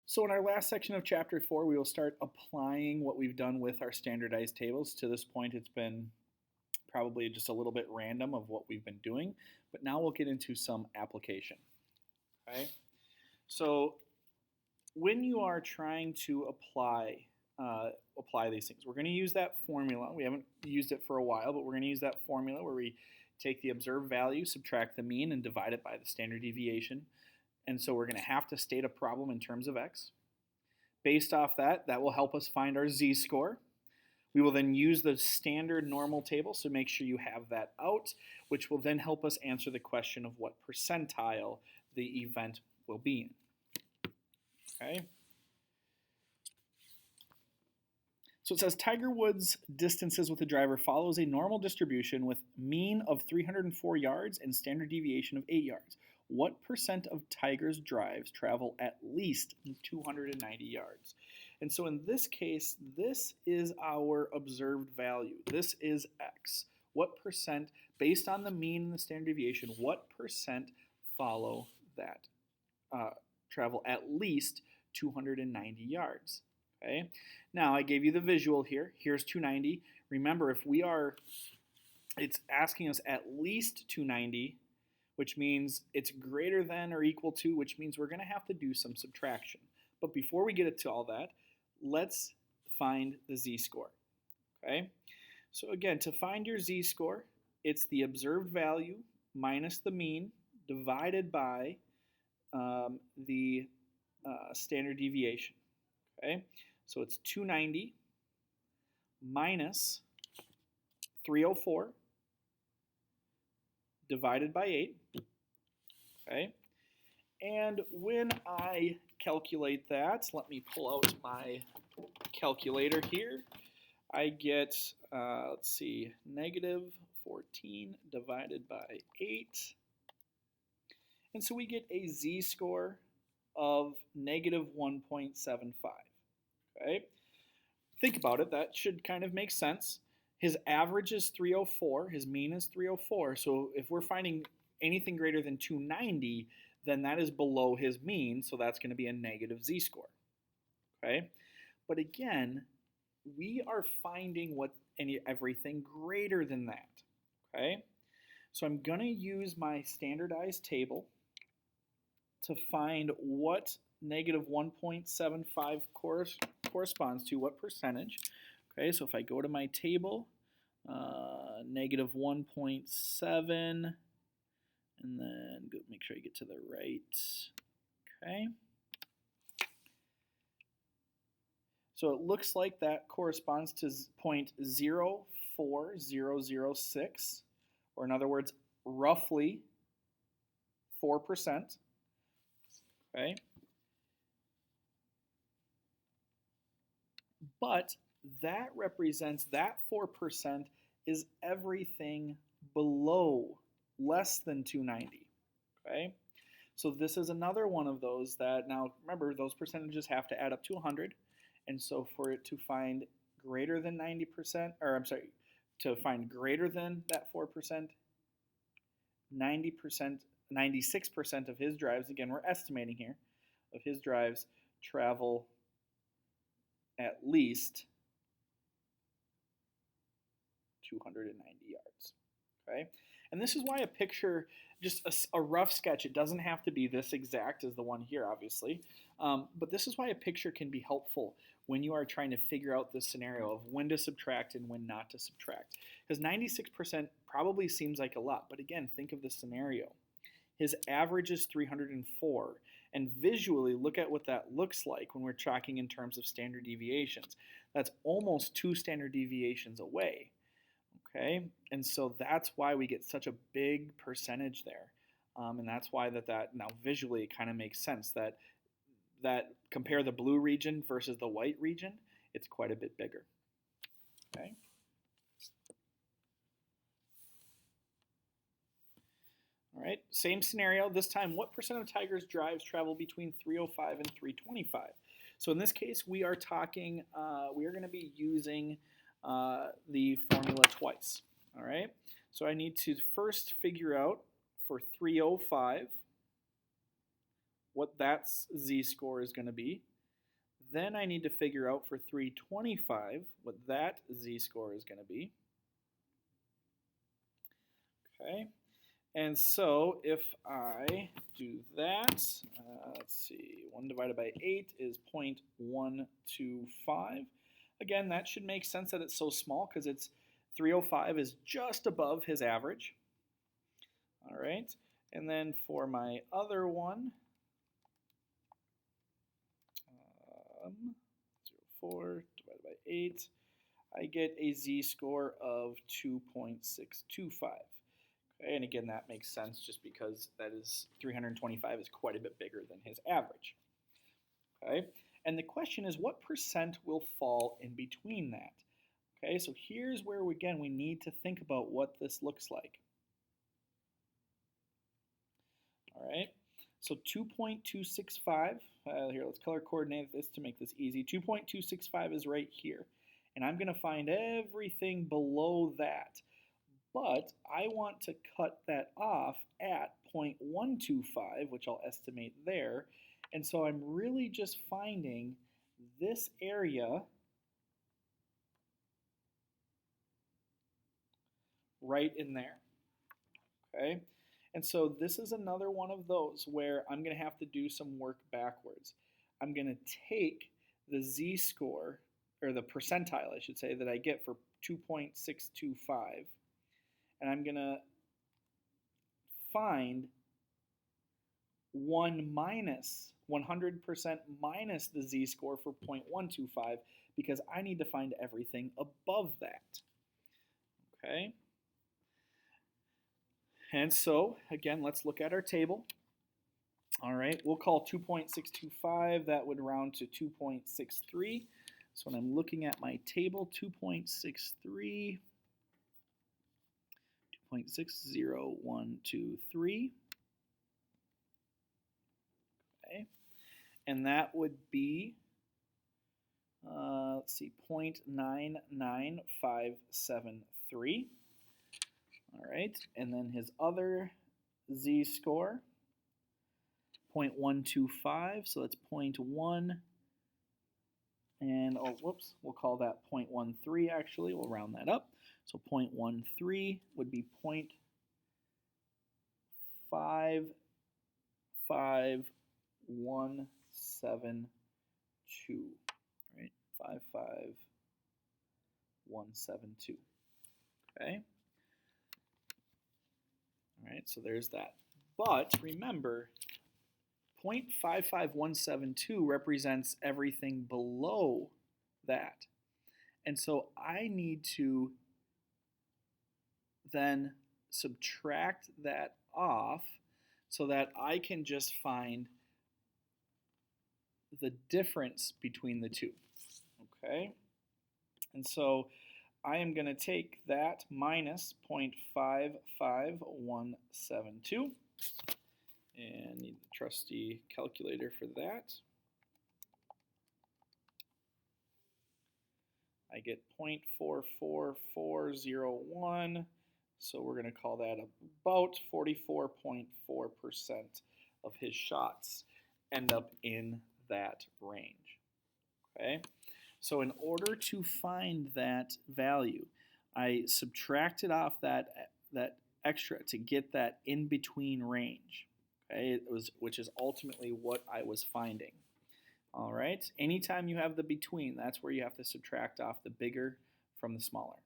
So in our last section of Chapter 4, we will start applying what we've done with our standardized tables. To this point, it's been probably just a little bit random of what we've been doing, but now we'll get into some application. Okay? So when you are trying to apply these things, we're going to use that formula. We haven't used it for a while, but we're going to use that formula where we take the observed value, subtract the mean, and divide it by the standard deviation. And so we're going to have to state a problem in terms of x. Based off that, that will help us find our z-score. We will then use the standard normal table, so make sure you have that out, which will then help us answer the question of what percentile the event will be in. Okay? So it says Tiger Woods' distances with the driver follows a normal distribution with mean of 304 yards and standard deviation of 8 yards. What percent of Tiger's drives travel at least 290 yards? And so in this case, this is our observed value. This is x. What percent, based on the mean and the standard deviation, what percent follow that? Travel at least 290 yards. Okay. Now I gave you the visual here. Here's 290. Remember, it's asking us at least 290, which means it's greater than or equal to, which means we're going to have to do some subtraction. But before we get to all that, let's find the z-score. Okay. So again, to find your z-score, it's the observed value minus the mean divided by the standard deviation. Okay. So it's 290 minus 304 divided by 8. Okay. And when I calculate that, let me pull out my calculator here. I get, let's see, negative 14 divided by 8. And so we get a z-score of negative 1.75. Okay? Think about it. That should kind of make sense. His average is 304. His mean is 304. So if we're finding anything greater than 290, then that is below his mean, so that's going to be a negative z-score. Okay? But again, we are finding everything greater than that. Okay? So I'm going to use my standardized table to find what negative 1.75 corresponds to, what percentage. Okay, so if I go to my table, negative 1.7, and then make sure I get to the right. Okay. So it looks like that corresponds to 0.04006, or in other words, roughly 4%. Okay. But that represents, that 4% is everything below less than 290. Okay. So this is another one of those that, now remember, those percentages have to add up to 100. And so for it to find greater than 90%, or I'm sorry, to find greater than that 4%, 90%, 96% of his drives, again, we're estimating here, of his drives travel at least 290 yards. Okay? And this is why a picture, just a rough sketch, it doesn't have to be this exact as the one here, obviously, but this is why a picture can be helpful when you are trying to figure out this scenario of when to subtract and when not to subtract. Because 96% probably seems like a lot, but again, think of the scenario. His average is 304, and visually look at what that looks like when we're tracking in terms of standard deviations. That's almost 2 standard deviations away. Okay, and so that's why we get such a big percentage there, and that's why that now visually it kind of makes sense that compare the blue region versus the white region, it's quite a bit bigger. Okay. All right, same scenario. This time, what percent of Tiger's drives travel between 305 and 325? So in this case, we are talking, we are going to be using the formula twice. All right, so I need to first figure out for 305 what that z-score is going to be. Then I need to figure out for 325 what that z-score is going to be. Okay, and so if I do that, let's see, 1 divided by 8 is 0.125. Again, that should make sense that it's so small because it's 305 is just above his average. All right, and then for my other one, 0.4 divided by 8, I get a z-score of 2.625. Okay, and again, that makes sense just because that is 325 is quite a bit bigger than his average. Okay, and the question is, what percent will fall in between that? Okay, so here's where, again, we need to think about what this looks like. All right, so 2.265, here, let's color coordinate this to make this easy. 2.265 is right here, and I'm going to find everything below that. But I want to cut that off at 0.125, which I'll estimate there. And so I'm really just finding this area right in there. Okay? And so this is another one of those where I'm going to have to do some work backwards. I'm going to take the z-score, or the percentile, I should say, that I get for 2.625, and I'm going to find 100% minus the z-score for 0.125 because I need to find everything above that. Okay? And so, again, let's look at our table. All right, we'll call 2.625, that would round to 2.63. So when I'm looking at my table, 2.63, 2.60123. Okay, and that would be, let's see, 0.99573. All right, and then his other z-score, 0.125, so that's 0.1, and oh, whoops, we'll call that 0.13 actually, we'll round that up. So 0.13 would be 0.55172, right? 55172. Okay. All right, so there's that. But remember, 0.55172 represents everything below that. And so I need to then subtract that off so that I can just find the difference between the two. Okay? And so I am going to take that minus 0.55172 and need the trusty calculator for that. I get 0.44401, so we're going to call that about 44.4% of his shots end up in that range. Okay, so in order to find that value, I subtracted off that extra to get that in-between range. Okay, which is ultimately what I was finding. All right, anytime you have the between, that's where you have to subtract off the bigger from the smaller.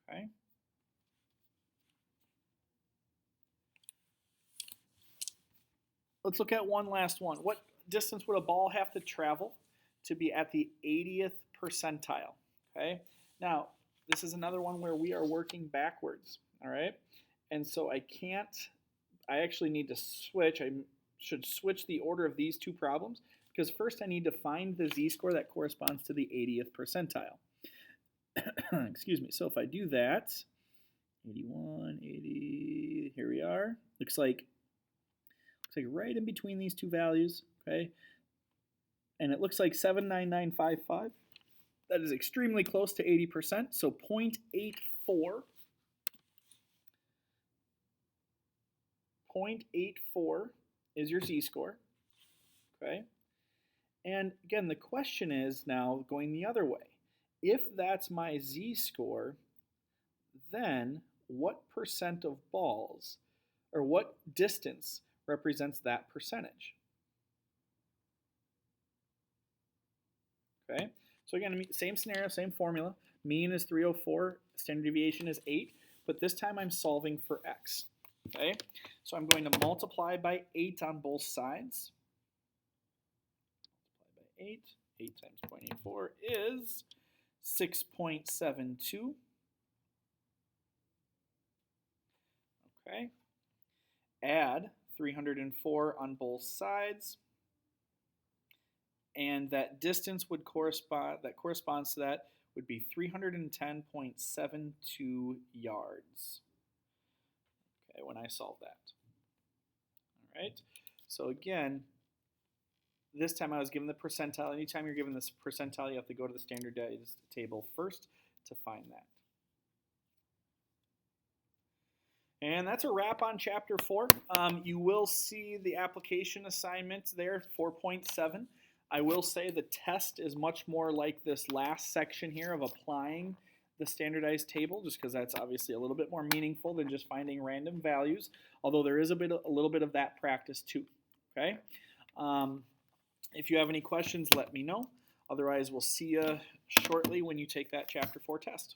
Okay. Let's look at one last one. What distance would a ball have to travel to be at the 80th percentile? Okay. Now, this is another one where we are working backwards. All right. And so I actually need to switch. I should switch the order of these two problems because first I need to find the z-score that corresponds to the 80th percentile. Excuse me. So if I do that, 81, 80, here we are. Looks like right in between these two values, okay? And it looks like 79955. That is extremely close to 80%, so 0.84. 0.84 is your z-score, okay? And again, the question is now going the other way. If that's my z-score, then what percent of balls, or what distance represents that percentage? Okay, so again, same scenario, same formula. Mean is 304, standard deviation is 8, but this time I'm solving for x. Okay, so I'm going to multiply by 8 on both sides. Multiply by 8. 8 times 0.84 is 6.72. Okay, add 304 on both sides, and that distance would corresponds to that would be 310.72 yards. Okay, when I solve that. All right, so again, this time I was given the percentile. Anytime you're given this percentile, you have to go to the standardized table first to find that. And that's a wrap on Chapter 4. You will see the application assignment there, 4.7. I will say the test is much more like this last section here of applying the standardized table, just because that's obviously a little bit more meaningful than just finding random values, although there is a little bit of that practice too. Okay. If you have any questions, let me know. Otherwise, we'll see you shortly when you take that Chapter 4 test.